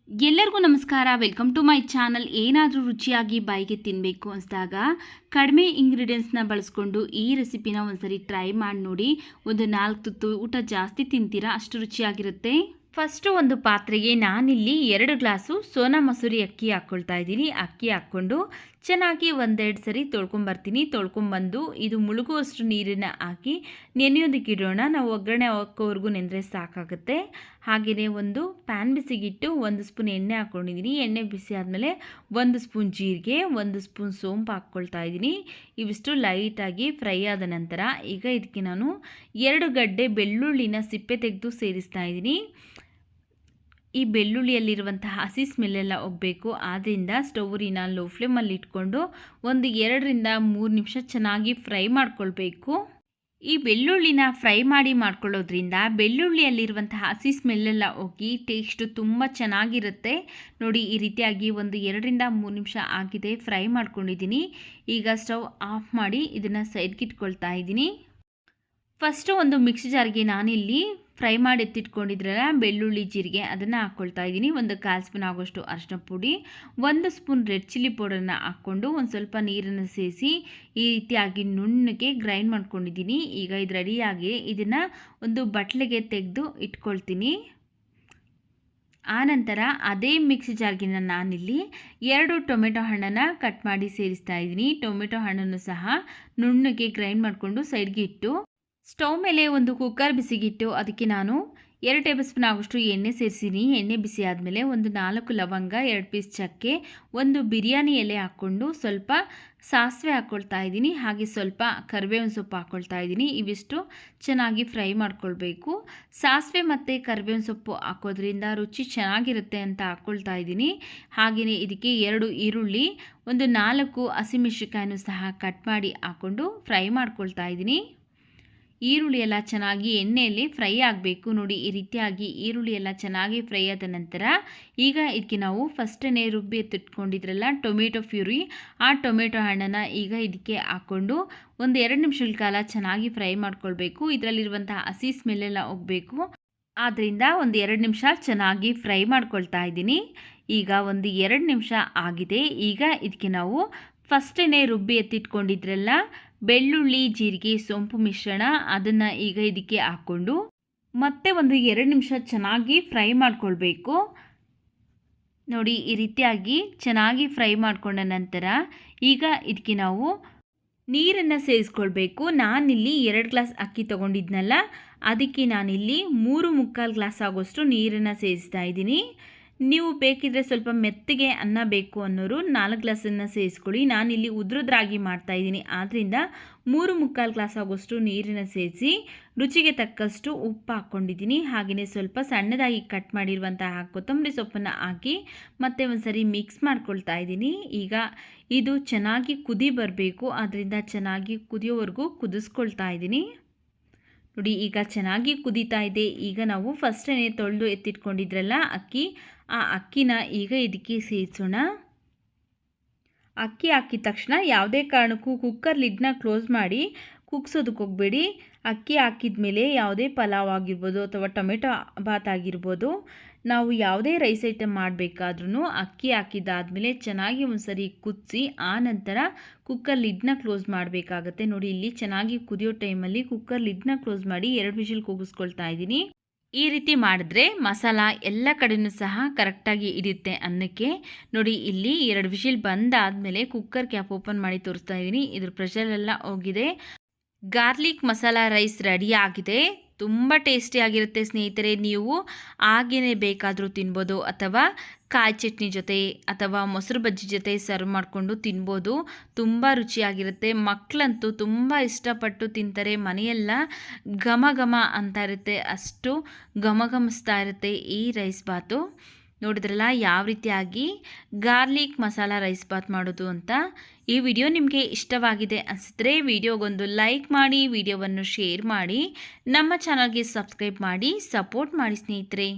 ಎಲ್ಲರಿಗೂ ನಮಸ್ಕಾರ. Welcome to my channel. ಏನಾದರೂ ರುಚಿಯಾಗಿ ಬಾಯಿಗೆ ತಿನ್ನಬೇಕು ಅನಿಸಿದಾಗ ಕಡಿಮೆ ಇಂಗ್ರೀಡಿಯೆಂಟ್ಸ್ನ ಬಳಸ್ಕೊಂಡು ಈ ರೆಸಿಪಿನ ಒಂದ್ಸರಿ ಟ್ರೈ ಮಾಡಿ ನೋಡಿ. ಒಂದು 4 ತುತ್ತು ಊಟ ಜಾಸ್ತಿ ತಿಂತೀರಾ, ಅಷ್ಟು ರುಚಿಯಾಗಿರುತ್ತೆ. ಫಸ್ಟು ಒಂದು ಪಾತ್ರೆಗೆ ನಾನಿಲ್ಲಿ 2 ಗ್ಲಾಸು ಸೋನಾ ಮಸೂರಿ ಅಕ್ಕಿ ಹಾಕ್ಕೊಳ್ತಾ ಇದ್ದೀನಿ. ಅಕ್ಕಿ ಹಾಕ್ಕೊಂಡು ಚೆನ್ನಾಗಿ ಒಂದೆರಡು ಸರಿ ತೊಳ್ಕೊಂಬರ್ತೀನಿ. ತೊಳ್ಕೊಂಬಂದು ಇದು ಮುಳುಗುವಷ್ಟು ನೀರನ್ನ ಹಾಕಿ ನೆನೆಯೋದಕ್ಕೆ ಇಡೋಣ. ನಾವು ಒಗ್ಗರಣೆ ಹಾಕೋವರೆಗೂ ನೆನೆದ್ರೆ ಸಾಕಾಗುತ್ತೆ. ಹಾಗೆಯೇ ಒಂದು ಪ್ಯಾನ್ ಬಿಸಿಗಿಟ್ಟು 1 ಸ್ಪೂನ್ ಎಣ್ಣೆ ಹಾಕ್ಕೊಂಡಿದ್ದೀನಿ. ಎಣ್ಣೆ ಬಿಸಿ ಆದಮೇಲೆ 1 ಸ್ಪೂನ್ ಜೀರಿಗೆ, 1 ಸ್ಪೂನ್ ಸೋಂಪು ಹಾಕ್ಕೊಳ್ತಾ ಇದ್ದೀನಿ. ಇವಿಷ್ಟು ಲೈಟಾಗಿ ಫ್ರೈ ಆದ ನಂತರ ಈಗ ಇದಕ್ಕೆ ನಾನು 2 ಗಡ್ಡೆ ಬೆಳ್ಳುಳ್ಳಿನ ಸಿಪ್ಪೆ ತೆಗೆದು ಸೇರಿಸ್ತಾ ಇದ್ದೀನಿ. ಈ ಬೆಳ್ಳುಳ್ಳಿಯಲ್ಲಿರುವಂತಹ ಹಸಿ ಸ್ಮೆಲ್ಲೆಲ್ಲ ಹೋಗಬೇಕು. ಆದ್ದರಿಂದ ಸ್ಟೌವ್ನ ಲೋ ಫ್ಲೇಮಲ್ಲಿ ಇಟ್ಕೊಂಡು ಒಂದು 2 ರಿಂದ 3 ನಿಮಿಷ ಚೆನ್ನಾಗಿ ಫ್ರೈ ಮಾಡ್ಕೊಳ್ಬೇಕು. ಈ ಬೆಳ್ಳುಳ್ಳಿನ ಫ್ರೈ ಮಾಡ್ಕೊಳ್ಳೋದ್ರಿಂದ ಬೆಳ್ಳುಳ್ಳಿಯಲ್ಲಿರುವಂತಹ ಹಸಿ ಸ್ಮೆಲ್ಲೆಲ್ಲ ಹೋಗಿ ಟೇಸ್ಟು ತುಂಬ ಚೆನ್ನಾಗಿರುತ್ತೆ. ನೋಡಿ, ಈ ರೀತಿಯಾಗಿ ಒಂದು 2 ರಿಂದ 3 ನಿಮಿಷ ಆಗಿದೆ, ಫ್ರೈ ಮಾಡ್ಕೊಂಡಿದ್ದೀನಿ. ಈಗ ಸ್ಟವ್ ಆಫ್ ಮಾಡಿ ಇದನ್ನು ಸೈಡ್ಗೆ ಇಟ್ಕೊಳ್ತಾ ಇದ್ದೀನಿ. ಫಸ್ಟು ಒಂದು ಮಿಕ್ಸಿ ಜಾರ್ಗೆ ನಾನಿಲ್ಲಿ ಫ್ರೈ ಮಾಡಿ ಎತ್ತಿಟ್ಕೊಂಡಿದ್ರಲ್ಲ ಬೆಳ್ಳುಳ್ಳಿ ಜೀರಿಗೆ ಅದನ್ನು ಹಾಕ್ಕೊಳ್ತಾ ಇದ್ದೀನಿ. 1/4 ಸ್ಪೂನ್ ಆಗೋಷ್ಟು ಅರಿಶಿನ ಪುಡಿ, 1 ಸ್ಪೂನ್ ರೆಡ್ ಚಿಲ್ಲಿ ಪೌಡರನ್ನ ಹಾಕ್ಕೊಂಡು ಒಂದು ಸ್ವಲ್ಪ ನೀರನ್ನು ಸೇರಿಸಿ ಈ ರೀತಿಯಾಗಿ ನುಣ್ಣಗೆ ಗ್ರೈಂಡ್ ಮಾಡ್ಕೊಂಡಿದ್ದೀನಿ. ಈಗ ಇದು ರೆಡಿಯಾಗಿ ಇದನ್ನು ಒಂದು ಬಟ್ಲಿಗೆ ತೆಗೆದು ಇಟ್ಕೊಳ್ತೀನಿ. ಆನಂತರ ಅದೇ ಮಿಕ್ಸಿ ಜಾರ್ಗೆ ನಾನಿಲ್ಲಿ 2 ಟೊಮೆಟೊ ಹಣ್ಣನ್ನು ಕಟ್ ಮಾಡಿ ಸೇರಿಸ್ತಾ ಇದ್ದೀನಿ. ಟೊಮೆಟೊ ಹಣ್ಣನ್ನು ಸಹ ನುಣ್ಣಗೆ ಗ್ರೈಂಡ್ ಮಾಡಿಕೊಂಡು ಸೈಡ್ಗೆ ಇಟ್ಟು ಸ್ಟವ್ ಮೇಲೆ ಒಂದು ಕುಕ್ಕರ್ ಬಿಸಿಗಿಟ್ಟು ಅದಕ್ಕೆ ನಾನು 2 ಟೇಬಲ್ ಸ್ಪೂನ್ ಆಗೋಷ್ಟು ಎಣ್ಣೆ ಸೇರಿಸಿದ್ದೀನಿ. ಎಣ್ಣೆ ಬಿಸಿ ಆದಮೇಲೆ ಒಂದು 4 ಲವಂಗ, 2 ಪೀಸ್ ಚಕ್ಕೆ, 1 ಬಿರಿಯಾನಿ ಎಲೆ ಹಾಕ್ಕೊಂಡು ಸ್ವಲ್ಪ ಸಾಸಿವೆ ಹಾಕ್ಕೊಳ್ತಾ ಇದ್ದೀನಿ. ಹಾಗೆ ಸ್ವಲ್ಪ ಕರಿಬೇವಿನ ಸೊಪ್ಪು ಹಾಕ್ಕೊಳ್ತಾ ಇದ್ದೀನಿ. ಇವಿಷ್ಟು ಚೆನ್ನಾಗಿ ಫ್ರೈ ಮಾಡ್ಕೊಳ್ಬೇಕು. ಸಾಸಿವೆ ಮತ್ತು ಕರಿಬೇವಿನ ಸೊಪ್ಪು ಹಾಕೋದ್ರಿಂದ ರುಚಿ ಚೆನ್ನಾಗಿರುತ್ತೆ ಅಂತ ಹಾಕ್ಕೊಳ್ತಾ ಇದ್ದೀನಿ. ಹಾಗೆಯೇ ಇದಕ್ಕೆ 2 ಈರುಳ್ಳಿ, ಒಂದು 4 ಹಸಿಮೆಣಸಿನಕಾಯನ್ನು ಸಹ ಕಟ್ ಮಾಡಿ ಹಾಕ್ಕೊಂಡು ಫ್ರೈ ಮಾಡ್ಕೊಳ್ತಾ ಇದ್ದೀನಿ. ಈರುಳ್ಳಿ ಎಲ್ಲ ಚೆನ್ನಾಗಿ ಎಣ್ಣೆಯಲ್ಲಿ ಫ್ರೈ ಆಗಬೇಕು. ನೋಡಿ, ಈ ರೀತಿಯಾಗಿ ಈರುಳ್ಳಿ ಎಲ್ಲ ಚೆನ್ನಾಗಿ ಫ್ರೈ ಆದ ನಂತರ ಈಗ ಇದಕ್ಕೆ ನಾವು ಫಸ್ಟೇ ರುಬ್ಬಿ ಎತ್ತಿಟ್ಕೊಂಡಿದ್ರಲ್ಲ ಟೊಮೆಟೊ ಪ್ಯೂರಿ, ಆ ಟೊಮೆಟೊ ಹಣ್ಣನ್ನು ಈಗ ಇದಕ್ಕೆ ಹಾಕ್ಕೊಂಡು ಒಂದು 2 ನಿಮಿಷಗಳ ಕಾಲ ಚೆನ್ನಾಗಿ ಫ್ರೈ ಮಾಡ್ಕೊಳ್ಬೇಕು. ಇದರಲ್ಲಿರುವಂತಹ ಹಸಿ ಸ್ಮೆಲ್ಲೆಲ್ಲ ಹೋಗಬೇಕು. ಆದ್ದರಿಂದ ಒಂದು 2 ನಿಮಿಷ ಚೆನ್ನಾಗಿ ಫ್ರೈ ಮಾಡ್ಕೊಳ್ತಾ ಇದ್ದೀನಿ. ಈಗ ಒಂದು 2 ನಿಮಿಷ ಆಗಿದೆ. ಈಗ ಇದಕ್ಕೆ ನಾವು ಫಸ್ಟೇ ರುಬ್ಬಿ ಎತ್ತಿಟ್ಕೊಂಡಿದ್ರಲ್ಲ ಬೆಳ್ಳುಳ್ಳಿ ಜೀರಿಗೆ ಸೋಂಪು ಮಿಶ್ರಣ ಅದನ್ನು ಈಗ ಇದಕ್ಕೆ ಹಾಕ್ಕೊಂಡು ಮತ್ತೆ ಒಂದು 2 ನಿಮಿಷ ಚೆನ್ನಾಗಿ ಫ್ರೈ ಮಾಡ್ಕೊಳ್ಬೇಕು. ನೋಡಿ, ಈ ರೀತಿಯಾಗಿ ಚೆನ್ನಾಗಿ ಫ್ರೈ ಮಾಡ್ಕೊಂಡ ನಂತರ ಈಗ ಇದಕ್ಕೆ ನಾವು ನೀರನ್ನು ಸೇರಿಸ್ಕೊಳ್ಬೇಕು. ನಾನಿಲ್ಲಿ 2 ಗ್ಲಾಸ್ ಅಕ್ಕಿ ತೊಗೊಂಡಿದ್ನಲ್ಲ, ಅದಕ್ಕೆ ನಾನಿಲ್ಲಿ 3/4 ಗ್ಲಾಸ್ ಆಗೋಷ್ಟು ನೀರನ್ನು ಸೇರಿಸ್ತಾ ಇದ್ದೀನಿ. ನೀವು ಬೇಕಿದ್ರೆ ಸ್ವಲ್ಪ ಮೆತ್ತಗೆ ಅನ್ನ ಬೇಕು ಅನ್ನೋರು 4 ಗ್ಲಾಸನ್ನು ಸೇರಿಸ್ಕೊಳ್ಳಿ. ನಾನಿಲ್ಲಿ ಉದ್ರದ್ರಾಗಿ ಮಾಡ್ತಾಯಿದ್ದೀನಿ, ಆದ್ದರಿಂದ 3/4 ಗ್ಲಾಸ್ ಆಗೋಷ್ಟು ನೀರನ್ನು ಸೇರಿಸಿ ರುಚಿಗೆ ತಕ್ಕಷ್ಟು ಉಪ್ಪು ಹಾಕ್ಕೊಂಡಿದ್ದೀನಿ. ಹಾಗೆಯೇ ಸ್ವಲ್ಪ ಸಣ್ಣದಾಗಿ ಕಟ್ ಮಾಡಿರುವಂತಹ ಕೊತ್ತಂಬರಿ ಸೊಪ್ಪನ್ನು ಹಾಕಿ ಮತ್ತೆ ಒಂದು ಸರಿ ಮಿಕ್ಸ್ ಮಾಡ್ಕೊಳ್ತಾ ಇದ್ದೀನಿ. ಈಗ ಇದು ಚೆನ್ನಾಗಿ ಕುದಿ ಬರಬೇಕು, ಆದ್ದರಿಂದ ಚೆನ್ನಾಗಿ ಕುದಿಯೋವರೆಗೂ ಕುದಿಸ್ಕೊಳ್ತಾ ಇದ್ದೀನಿ. ನೋಡಿ, ಈಗ ಚೆನ್ನಾಗಿ ಕುದೀತಾ ಇದೆ. ಈಗ ನಾವು ಫಸ್ಟೇ ತೊಳೆದು ಎತ್ತಿಟ್ಕೊಂಡಿದ್ರಲ್ಲ ಅಕ್ಕಿ, ಆ ಅಕ್ಕಿನ ಈಗ ಇದಕ್ಕೆ ಸೇರಿಸೋಣ. ಅಕ್ಕಿ ಹಾಕಿದ ತಕ್ಷಣ ಯಾವುದೇ ಕಾರಣಕ್ಕೂ ಕುಕ್ಕರ್ ಲಿಡ್ನ ಕ್ಲೋಸ್ ಮಾಡಿ ಕುಗ್ಸೋದಕ್ಕೆ ಹೋಗಬೇಡಿ. ಅಕ್ಕಿ ಹಾಕಿದ ಮೇಲೆ ಯಾವುದೇ ಪಲಾವ್ ಆಗಿರ್ಬೋದು ಅಥವಾ ಟೊಮೆಟೊ ಬಾತ್ ಆಗಿರ್ಬೋದು, ನಾವು ಯಾವುದೇ ರೈಸ್ ಐಟಮ್ ಮಾಡಬೇಕಾದ್ರೂ ಅಕ್ಕಿ ಹಾಕಿದ್ದಾದಮೇಲೆ ಚೆನ್ನಾಗಿ ಒಂದು ಸರಿ ಕುದಿಸಿ ಆ ನಂತರ ಕುಕ್ಕರ್ ಲಿಡ್ನ ಕ್ಲೋಸ್ ಮಾಡಬೇಕಾಗತ್ತೆ. ನೋಡಿ, ಇಲ್ಲಿ ಚೆನ್ನಾಗಿ ಕುದಿಯೋ ಟೈಮಲ್ಲಿ ಕುಕ್ಕರ್ ಲಿಡ್ನ ಕ್ಲೋಸ್ ಮಾಡಿ 2 ವಿಷಿಲ್ ಕೂಗಿಸ್ಕೊಳ್ತಾ ಇದ್ದೀನಿ. ಈ ರೀತಿ ಮಾಡಿದ್ರೆ ಮಸಾಲ ಎಲ್ಲ ಕಡೆಯೂ ಸಹ ಕರೆಕ್ಟಾಗಿ ಹಿಡಿಯುತ್ತೆ ಅನ್ನಕ್ಕೆ. ನೋಡಿ, ಇಲ್ಲಿ 2 ವಿಷಿಲ್ ಬಂದಾದಮೇಲೆ ಕುಕ್ಕರ್ ಕ್ಯಾಪ್ ಓಪನ್ ಮಾಡಿ ತೋರಿಸ್ತಾ ಇದ್ದೀನಿ. ಇದ್ರ ಪ್ರೆಷರೆಲ್ಲ ಹೋಗಿದೆ. ಗಾರ್ಲಿಕ್ ಮಸಾಲ ರೈಸ್ ರೆಡಿ ಆಗಿದೆ. ತುಂಬ ಟೇಸ್ಟಿಯಾಗಿರುತ್ತೆ ಸ್ನೇಹಿತರೆ. ನೀವು ಹಾಗೇ ಬೇಕಾದರೂ ತಿನ್ಬೋದು ಅಥವಾ ಕಾಯಿ ಚಟ್ನಿ ಜೊತೆ ಅಥವಾ ಮೊಸರು ಬಜ್ಜಿ ಜೊತೆ ಸರ್ವ್ ಮಾಡಿಕೊಂಡು ತಿನ್ಬೋದು. ತುಂಬ ರುಚಿಯಾಗಿರುತ್ತೆ. ಮಕ್ಕಳಂತೂ ತುಂಬ ಇಷ್ಟಪಟ್ಟು ತಿಂತಾರೆ. ಮನೆಯೆಲ್ಲ ಘಮ ಘಮ ಅಂತ ಇರುತ್ತೆ, ಅಷ್ಟು ಘಮಘಮಿಸ್ತಾ ಇರುತ್ತೆ ಈ ರೈಸ್ ಬಾತು. ನೋಡಿದ್ರಲ್ಲ ಯಾವ ರೀತಿಯಾಗಿ ಗಾರ್ಲಿಕ್ ಮಸಾಲ ರೈಸ್ ಬಾತ್ ಮಾಡೋದು ಅಂತ. ಈ ವಿಡಿಯೋ ನಿಮಗೆ ಇಷ್ಟವಾಗಿದೆ ಅನಿಸಿದ್ರೆ ವಿಡಿಯೋಗೊಂದು ಲೈಕ್ ಮಾಡಿ, ವಿಡಿಯೋವನ್ನು ಶೇರ್ ಮಾಡಿ, ನಮ್ಮ ಚಾನಲ್ಗೆ ಸಬ್ಸ್ಕ್ರೈಬ್ ಮಾಡಿ ಸಪೋರ್ಟ್ ಮಾಡಿ ಸ್ನೇಹಿತರೆ.